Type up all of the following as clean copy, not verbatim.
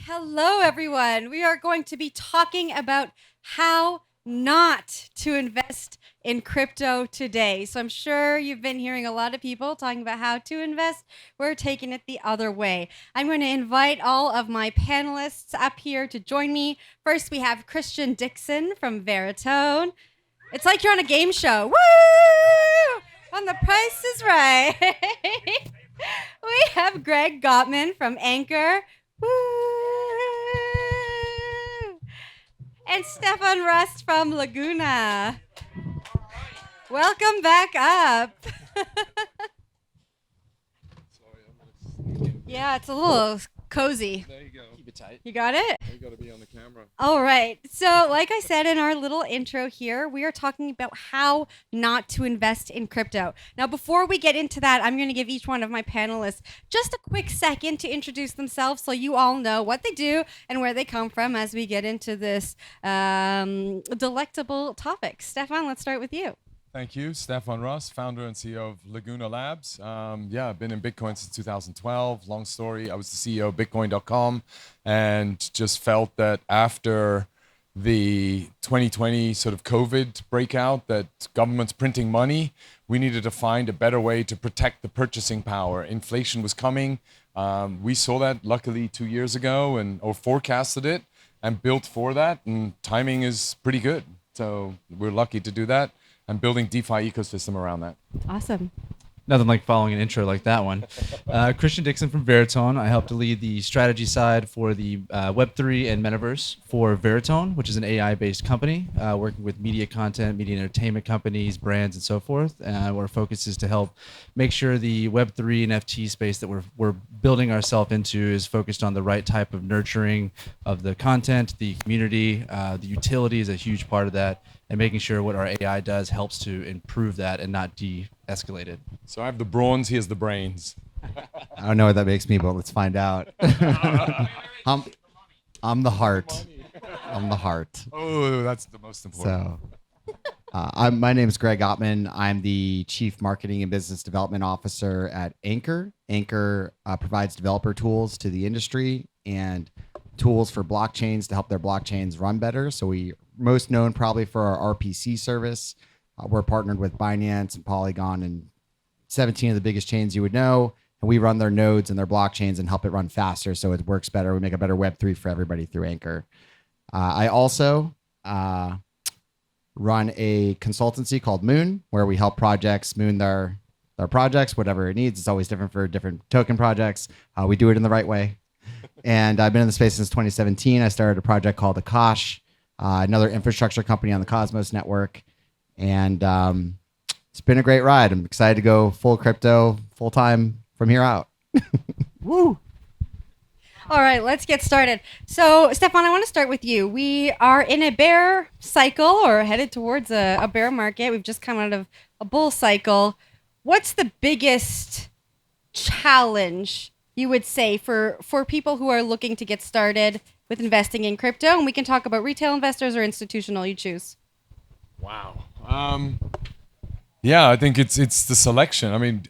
Hello, everyone. We are going to be talking about how not to invest in crypto today. So I'm sure you've been hearing a lot of people talking about how to invest. We're taking it the other way. I'm going to invite all of my panelists up here to join me. First, we have Dickson from Veritone. It's like you're on a game show. Woo! On The Price is Right. We have Gopman from ANKR. Woo! And Stefan from Laguna. Welcome back up. Yeah, it's a little cozy. There you go. Keep it tight. You got it? You got to be on the camera. All right. So, like I said in our little intro here, we are talking about how not to invest in crypto. Now, before we get into that, I'm going to give each one of my panelists just a quick second to introduce themselves so you all know what they do and where they come from as we get into this delectable topic. Stefan, let's start with you. Thank you. Stefan Russ, founder and CEO of Laguna Labs. I've been in Bitcoin since 2012. Long story. I was the CEO of Bitcoin.com and just felt that after the 2020 sort of COVID breakout that government's printing money, we needed to find a better way to protect the purchasing power. Inflation was coming. We saw that luckily 2 years ago or forecasted it and built for that. And timing is pretty good. So we're lucky to do that. And building DeFi ecosystem around that. Awesome. Nothing like following an intro like that one. Dickson from Veritone. I help to lead the strategy side for the Web3 and Metaverse for Veritone, which is an AI-based company working with media content, media entertainment companies, brands, and so forth. Our focus is to help make sure the Web3 and NFT space that we're building ourselves into is focused on the right type of nurturing of the content, the community. The utility is a huge part of that. And making sure what our AI does helps to improve that and not de-escalate it. So I have the brawns, he has the brains. I don't know what that makes me, but let's find out. I'm the heart. I'm the heart. Oh, that's the most important. So, my name is Gopman. I'm the Chief Marketing and Business Development Officer at ANKR. ANKR provides developer tools to the industry and tools for blockchains to help their blockchains run better. So we most known probably for our RPC service. We're partnered with Binance and Polygon and 17 of the biggest chains you would know. And we run their nodes and their blockchains and help it run faster so it works better. We make a better Web3 for everybody through ANKR. I also run a consultancy called Moon, where we help projects moon their projects, whatever it needs. It's always different for different token projects. We do it in the right way. And I've been in the space since 2017. I started a project called Akash, another infrastructure company on the Cosmos network. And it's been a great ride. I'm excited to go full crypto, full time from here out. Woo! All right, let's get started. So, Stefan, I want to start with you. We are in a bear cycle or headed towards a bear market. We've just come out of a bull cycle. What's the biggest challenge you would say for people who are looking to get started with investing in crypto? And we can talk about retail investors or institutional, you choose. Wow. I think it's the selection.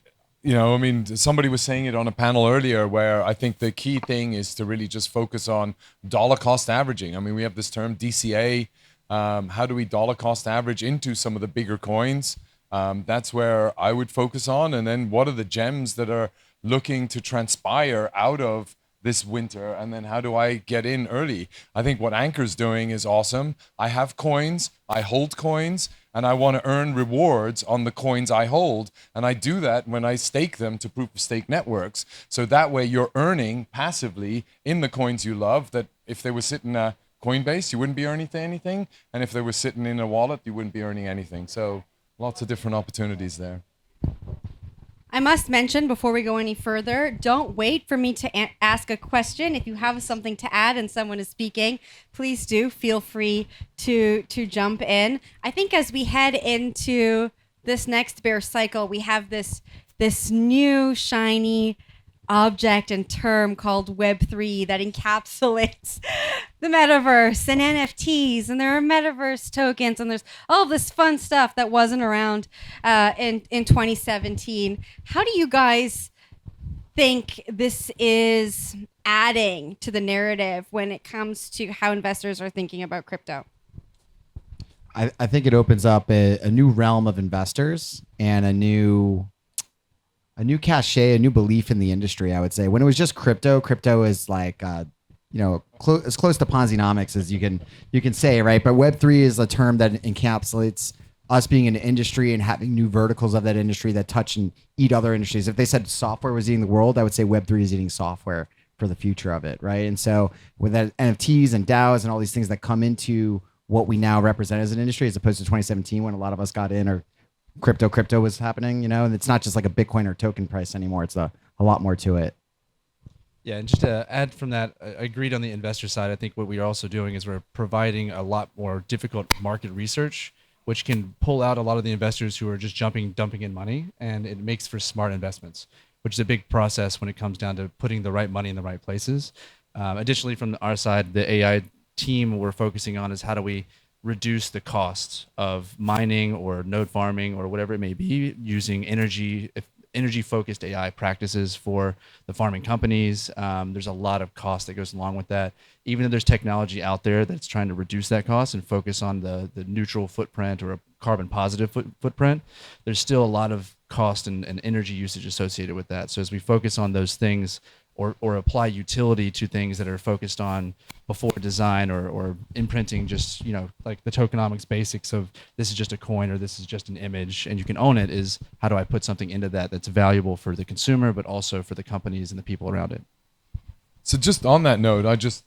Somebody was saying it on a panel earlier where I think the key thing is to really just focus on dollar cost averaging. I mean, we have this term DCA. How do we dollar cost average into some of the bigger coins? That's where I would focus on. And then what are the gems that are looking to transpire out of this winter, and then how do I get in early? I think what ANKR's doing is awesome. I have coins, I hold coins, and I want to earn rewards on the coins I hold, and I do that when I stake them to proof of stake networks. So that way you're earning passively in the coins you love, that if they were sitting in a Coinbase, you wouldn't be earning anything, and if they were sitting in a wallet, you wouldn't be earning anything. So lots of different opportunities there. I must mention before we go any further, don't wait for me to ask a question. If you have something to add and someone is speaking, please do feel free to jump in. I think as we head into this next bear cycle, we have this new shiny object and term called Web3 that encapsulates the metaverse and NFTs, and there are metaverse tokens, and there's all this fun stuff that wasn't around in 2017. How do you guys think this is adding to the narrative when it comes to how investors are thinking about crypto? I think it opens up a new realm of investors and a new cachet, a new belief in the industry. I would say when it was just crypto is like as close to Ponzi-nomics as you can say, right? But Web3 is a term that encapsulates us being an industry and having new verticals of that industry that touch and eat other industries. If they said software was eating the world, I would say Web3 is eating software for the future of it, right? And so with that NFTs and DAOs and all these things that come into what we now represent as an industry, as opposed to 2017 when a lot of us got in, or crypto was happening, and it's not just like a Bitcoin or token price anymore. It's a lot more to it. Yeah, and just to add from that, I agreed on the investor side. I think what we are also doing is we're providing a lot more difficult market research, which can pull out a lot of the investors who are just dumping in money, and it makes for smart investments, which is a big process when it comes down to putting the right money in the right places. Additionally, from our side, the AI team we're focusing on is how do we reduce the cost of mining or node farming or whatever it may be using energy-focused AI practices for the farming companies. There's a lot of cost that goes along with that. Even though there's technology out there that's trying to reduce that cost and focus on the neutral footprint or a carbon positive footprint, there's still a lot of cost and energy usage associated with that. So as we focus on those things, or apply utility to things that are focused on before design or imprinting just, like the tokenomics basics of this is just a coin or this is just an image and you can own it, is how do I put something into that that's valuable for the consumer, but also for the companies and the people around it. So just on that note, I just,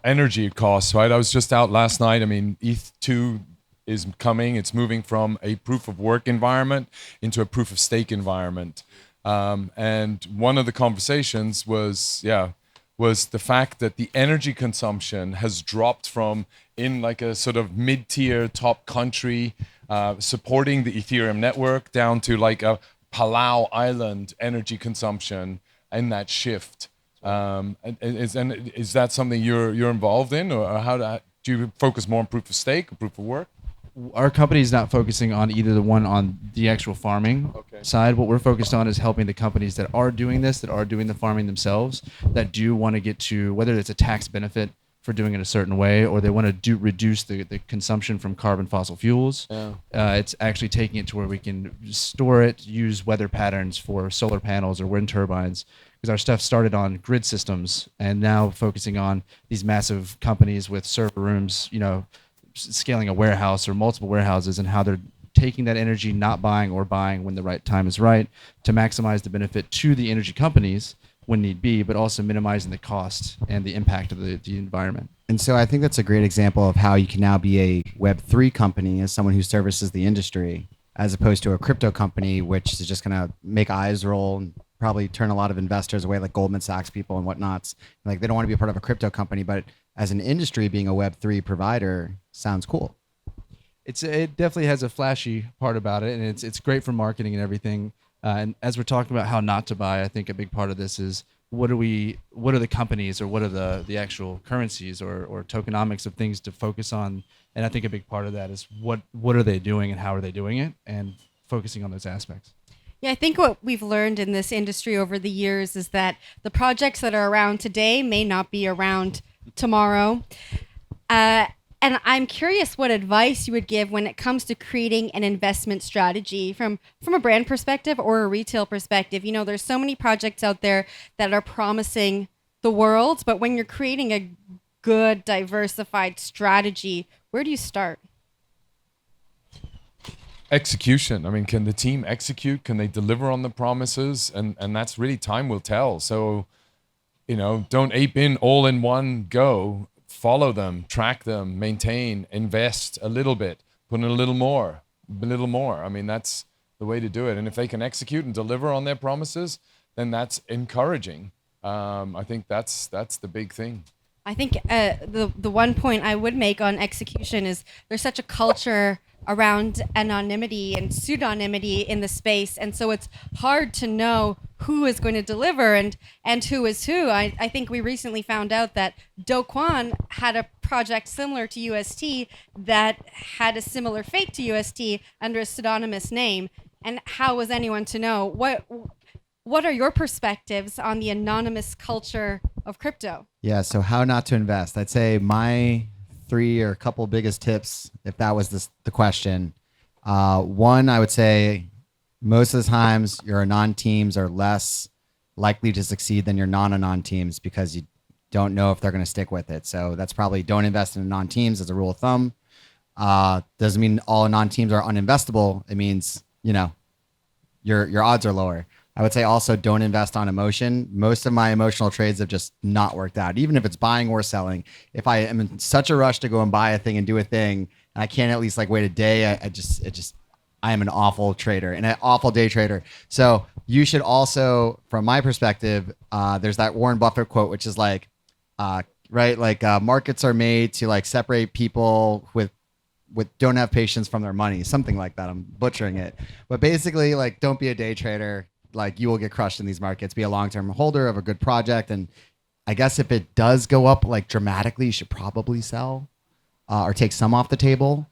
energy costs, right? I was just out last night. I mean, ETH2 is coming. It's moving from a proof of work environment into a proof of stake environment. And one of the conversations was the fact that the energy consumption has dropped from in like a sort of mid-tier top country supporting the Ethereum network down to like a Palau Island energy consumption and that shift. And is that something you're involved in, or do you focus more on proof of stake or proof of work? Our company is not focusing on either the one on the actual farming side. What we're focused on is helping the companies that are doing this, that are doing the farming themselves, that do want to get to, whether it's a tax benefit for doing it a certain way, or they want to reduce the consumption from carbon fossil fuels. Yeah. It's actually taking it to where we can store it, use weather patterns for solar panels or wind turbines, because our stuff started on grid systems and now focusing on these massive companies with server rooms, scaling a warehouse or multiple warehouses, and how they're taking that energy, not buying or buying when the right time is right, to maximize the benefit to the energy companies when need be, but also minimizing the cost and the impact of the environment. And so I think that's a great example of how you can now be a Web3 company as someone who services the industry, as opposed to a crypto company, which is just going to make eyes roll and probably turn a lot of investors away, like Goldman Sachs people and whatnots. Like they don't want to be a part of a crypto company, but as an industry, being a Web3 provider sounds cool. It definitely has a flashy part about it, and it's great for marketing and everything. And as we're talking about how not to buy, I think a big part of this is what are the companies, or what are the actual currencies or tokenomics of things to focus on. And I think a big part of that is what are they doing and how are they doing it, and focusing on those aspects. Yeah, I think what we've learned in this industry over the years is that the projects that are around today may not be around tomorrow. And I'm curious what advice you would give when it comes to creating an investment strategy from a brand perspective or a retail perspective. There's so many projects out there that are promising the world, but when you're creating a good, diversified strategy, where do you start? Execution. I mean, can the team execute? Can they deliver on the promises? And that's really time will tell. So, don't ape in all in one go. Follow them, track them, maintain, invest a little bit, put in a little more. I mean, that's the way to do it. And if they can execute and deliver on their promises, then that's encouraging. I think that's the big thing. I think the one point I would make on execution is there's such a culture around anonymity and pseudonymity in the space, and so it's hard to know who is going to deliver and who is who. I think we recently found out that Do Kwon had a project similar to UST that had a similar fate to UST under a pseudonymous name, and how was anyone to know? What are your perspectives on the anonymous culture of crypto? Yeah. So how not to invest? I'd say my 3 or couple biggest tips, if that was the question. One, I would say most of the times your anon teams are less likely to succeed than your non-anon teams because you don't know if they're going to stick with it. So that's probably don't invest in anon teams as a rule of thumb. Doesn't mean all anon teams are uninvestable. It means, your odds are lower. I would say also don't invest on emotion. Most of my emotional trades have just not worked out, even if it's buying or selling. If I am in such a rush to go and buy a thing and do a thing, and I can't at least like wait a day, I am an awful trader and an awful day trader. So you should also, from my perspective, there's that Warren Buffett quote, which is like, right, like markets are made to like separate people with don't have patience from their money, something like that. I'm butchering it, but basically, like, don't be a day trader. Like, you will get crushed in these markets. Be a long-term holder of a good project, and I guess if it does go up like dramatically, you should probably sell or take some off the table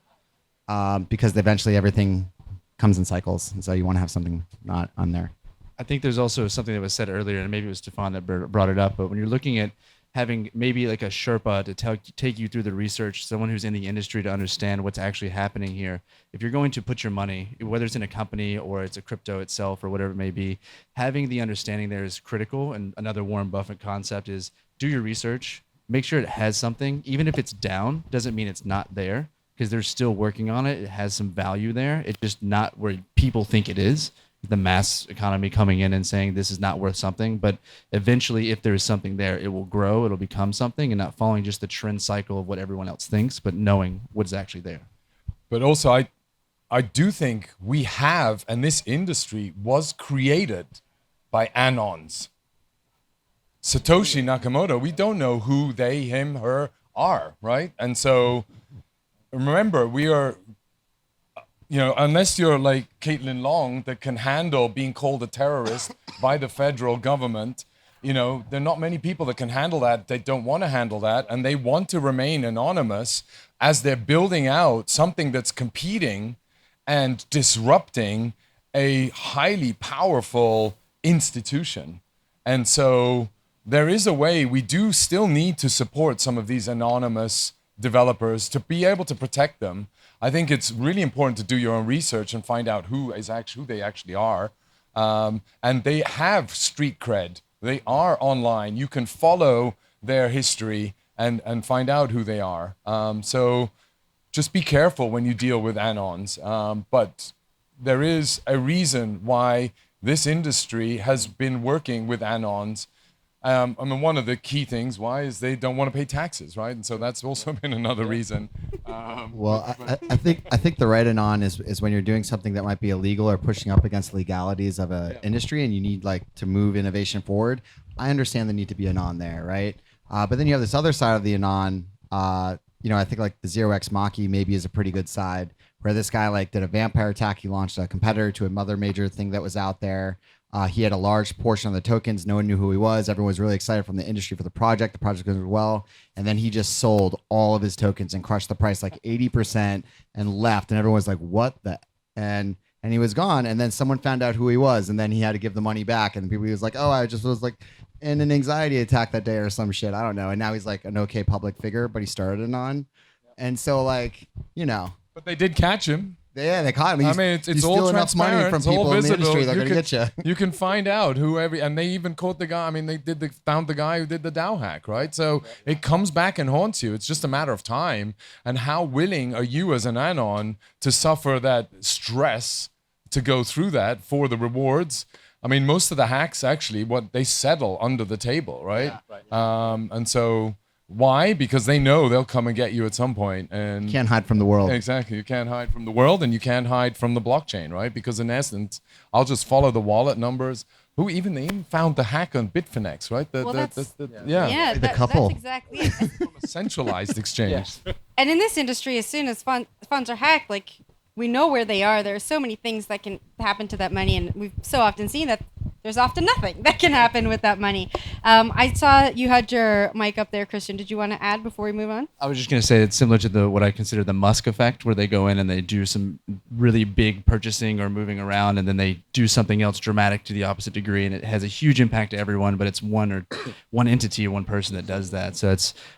because eventually everything comes in cycles, and so you want to have something not on there. I think there's also something that was said earlier, and maybe it was Stefan that brought it up, but when you're looking at having maybe like a Sherpa to take you through the research, someone who's in the industry to understand what's actually happening here. If you're going to put your money, whether it's in a company or it's a crypto itself or whatever it may be, having the understanding there is critical. And another Warren Buffett concept is do your research, make sure it has something. Even if it's down, doesn't mean it's not there because they're still working on it. It has some value there. It's just not where people think it is. The mass economy coming in and saying this is not worth something, but eventually if there is something there, it will grow, it'll become something, and not following just the trend cycle of what everyone else thinks, but knowing what's actually there. But also I do think we have, and this industry was created by anons. Satoshi Nakamoto, we don't know who they, him, her are, right? And so remember, we are, unless you're like Caitlin Long that can handle being called a terrorist by the federal government, there are not many people that can handle that. They don't want to handle that, and they want to remain anonymous as they're building out something that's competing and disrupting a highly powerful institution. And so there is a way we do still need to support some of these anonymous developers to be able to protect them. I think it's really important to do your own research and find out who they actually are. And they have street cred. They are online. You can follow their history and find out who they are. So just be careful when you deal with anons. But there is a reason why this industry has been working with anons. One of the key things why is they don't want to pay taxes, right? And so that's also been another reason. I think the right anon is when you're doing something that might be illegal or pushing up against legalities of an industry, and you need like to move innovation forward. I understand the need to be anon there, right? But then you have this other side of the anon. I think like the 0x Maki maybe is a pretty good side, where this guy like did a vampire attack. He launched a competitor to another major thing that was out there. He had a large portion of the tokens. No one knew who he was. Everyone was really excited from the industry for the project. The project was well. And then he just sold all of his tokens and crushed the price like 80% and left. And everyone was like, what the? And he was gone. And then someone found out who he was. And then he had to give the money back. And people, he was like, oh, I just was like in an anxiety attack that day or some shit. I don't know. And now he's like an okay public figure, but he started anon. And so like, But they did catch him. Yeah, they caught him. It's all enough money transparent. from It's all people in the visible. industry. They're going to get you. You can find out and they even caught the guy. They found the guy who did the DAO hack, right? So it comes back and haunts you. It's just a matter of time. And how willing are you as an anon to suffer that stress to go through that for the rewards? Most of the hacks actually, they settle under the table, right? Yeah, right. And so. Why? Because they know they'll come and get you at some point, and you can't hide from the world. Exactly, you can't hide from the world, and you can't hide from the blockchain, right? Because in essence, I'll just follow the wallet numbers. They even found the hack on Bitfinex, right? The couple. That's exactly it. From a centralized exchange. Yeah. And in this industry, as soon as funds are hacked, like we know where they are. There are so many things that can happen to that money, and we've so often seen that there's often nothing that can happen with that money. I saw you had your mic up there, Christian. Did you want to add before we move on? I was just going to say it's similar to what I consider the Musk effect, where they go in and they do some really big purchasing or moving around, and then they do something else dramatic to the opposite degree, and it has a huge impact to everyone. But it's one entity or one person that does that. So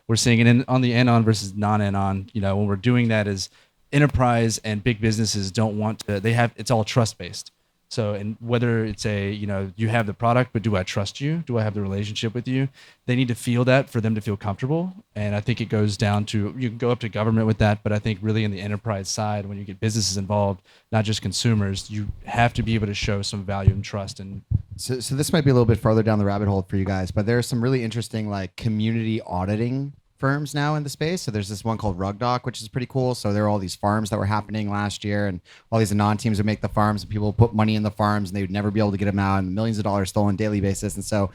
we're seeing it on the anon versus non-anon. When we're doing that, is enterprise and big businesses don't want to. It's all trust based. So, and whether it's you have the product, but do I trust you? Do I have the relationship with you? They need to feel that for them to feel comfortable. And I think it goes down to, you can go up to government with that, but I think really in the enterprise side, when you get businesses involved, not just consumers, you have to be able to show some value and trust. And so this might be a little bit farther down the rabbit hole for you guys, but there are some really interesting like community auditing firms now in the space. So there's this one called Rugdock, which is pretty cool. So there are all these farms that were happening last year, and all these anon teams would make the farms, and people would put money in the farms, and they would never be able to get them out, and millions of dollars stolen on a daily basis. And so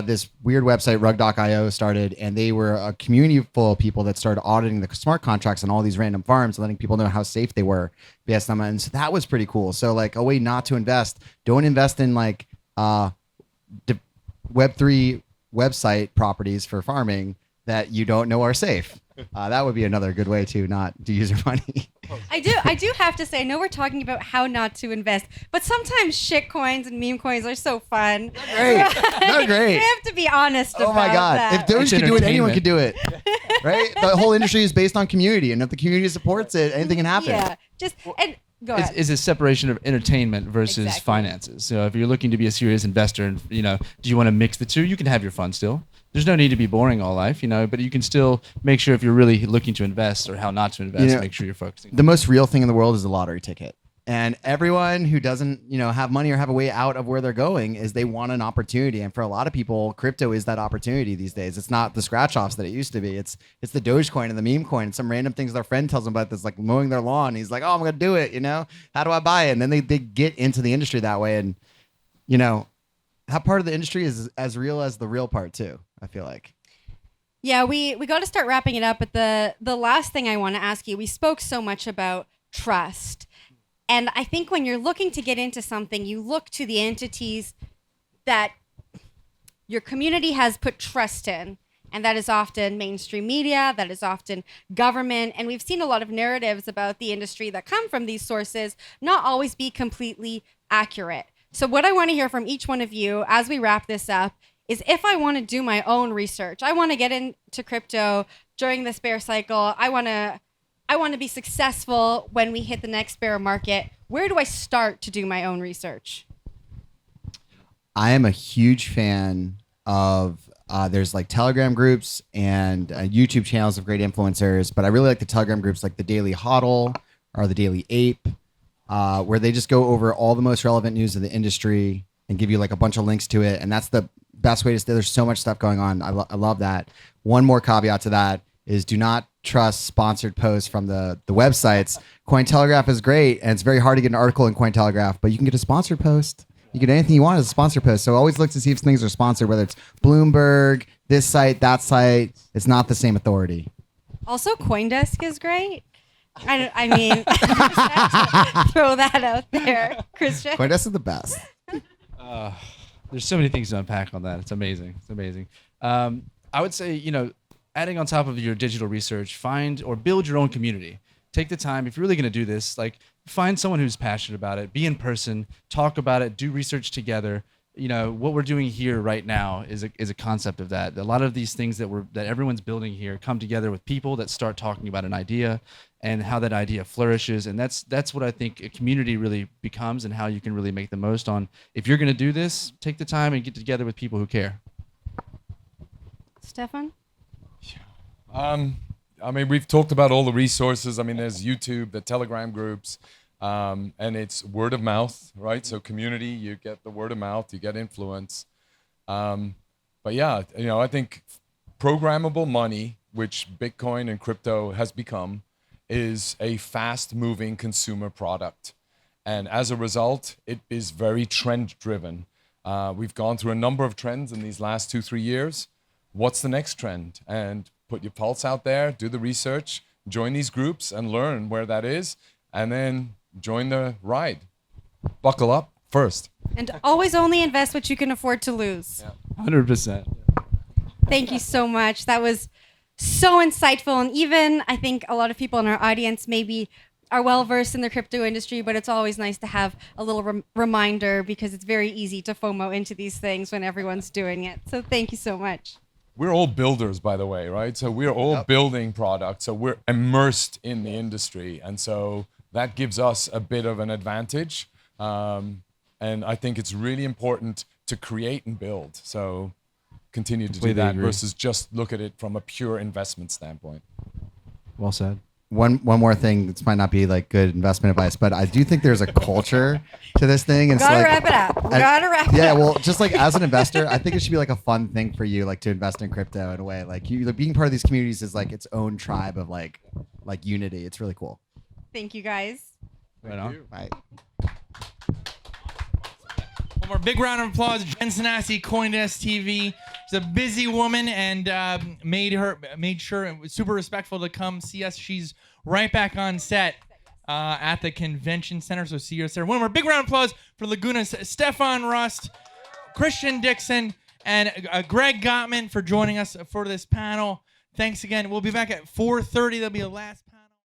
this weird website, Rugdock.io, started, and they were a community full of people that started auditing the smart contracts on all these random farms, letting people know how safe they were based on them. And so that was pretty cool. So like a way not to invest. Don't invest in like Web3 website properties for farming that you don't know are safe. That would be another good way to not to use your money. I do have to say, I know we're talking about how not to invest, but sometimes shit coins and meme coins are so fun. They're great. They're great. We have to be honest about Oh my God. that. If those It's could do it, anyone entertainment. could do it. Right? The whole industry is based on community, and if the community supports it, anything can happen. Yeah, and go ahead. Is a separation of entertainment versus Exactly. finances. So if you're looking to be a serious investor, and do you want to mix the two? You can have your fun still. There's no need to be boring all life, but you can still make sure if you're really looking to invest or how not to invest, make sure you're focusing. The most real thing in the world is a lottery ticket. And everyone who doesn't, have money or have a way out of where they're going is they want an opportunity. And for a lot of people, crypto is that opportunity these days. It's not the scratch offs that it used to be. It's the Dogecoin and the meme coin and some random things their friend tells them about that's like mowing their lawn. He's like, oh, I'm going to do it. How do I buy it? And then they get into the industry that way. And, that part of the industry is as real as the real part too, I feel like. Yeah, we got to start wrapping it up. But the last thing I want to ask you, we spoke so much about trust. And I think when you're looking to get into something, you look to the entities that your community has put trust in. And that is often mainstream media, that is often government. And we've seen a lot of narratives about the industry that come from these sources not always be completely accurate. So what I want to hear from each one of you as we wrap this up is, if I want to do my own research, I want to get into crypto during this bear cycle, I want to be successful when we hit the next bear market, where do I start to do my own research? I am a huge fan of there's like Telegram groups and YouTube channels of great influencers, but I really like the Telegram groups like the Daily Hodl or the Daily Ape, where they just go over all the most relevant news of the industry and give you like a bunch of links to it. And that's the best way to stay. There's so much stuff going on. I love that. One more caveat to that is, do not trust sponsored posts from the websites. CoinTelegraph is great, and it's very hard to get an article in CoinTelegraph, but you can get a sponsored post. You get anything you want as a sponsored post. So always look to see if things are sponsored, whether it's Bloomberg, this site, that site. It's not the same authority. Also, CoinDesk is great. I mean, just have to throw that out there, Christian. CoinDesk is the best. There's so many things to unpack on that. It's amazing. It's amazing. I would say, adding on top of your digital research, find or build your own community. Take the time, if you're really going to do this, like find someone who's passionate about it, be in person, talk about it, do research together. What we're doing here right now is a concept of that. A lot of these things that everyone's building here come together with people that start talking about an idea and how that idea flourishes. And that's what I think a community really becomes, and how you can really make the most on. If you're going to do this, take the time and get together with people who care. Stefan? We've talked about all the resources. There's YouTube, the Telegram groups, and it's word of mouth, right? So community, you get the word of mouth, you get influence. But yeah, I think programmable money, which Bitcoin and crypto has become, is a fast-moving consumer product. And as a result, it is very trend-driven. We've gone through a number of trends in these last 2-3 years. What's the next trend? And put your pulse out there, do the research, join these groups and learn where that is, and then join the ride. Buckle up, first. And always only invest what you can afford to lose. 100%. Thank you so much. That was so insightful. And even I think a lot of people in our audience maybe are well versed in the crypto industry, but it's always nice to have a little reminder because it's very easy to FOMO into these things when everyone's doing it. So thank you so much. We're all builders, by the way, right? So we're all building products. So we're immersed in the industry. And so that gives us a bit of an advantage. And I think it's really important to create and build. So continue to do Completely that agree. versus just look at it from a pure investment standpoint. Well said. One more thing. This might not be like good investment advice, but I do think there's a culture to this thing. And Gotta wrap it up. Gotta wrap it Yeah, up. well, just like as an investor, I think it should be like a fun thing for you, like to invest in crypto in a way. Like you, like, being part of these communities is like its own tribe of like unity. It's really cool. Thank you guys. Right on. Right. One more big round of applause. Jenn Sanasie, CoinDesk TV. She's a busy woman and made sure and was super respectful to come see us. She's right back on set at the convention center. So see us there. One more big round of applause for Laguna's Stefan Rust, Christian Dickson, and Greg Gopman for joining us for this panel. Thanks again. We'll be back at 4:30. There'll be a last panel.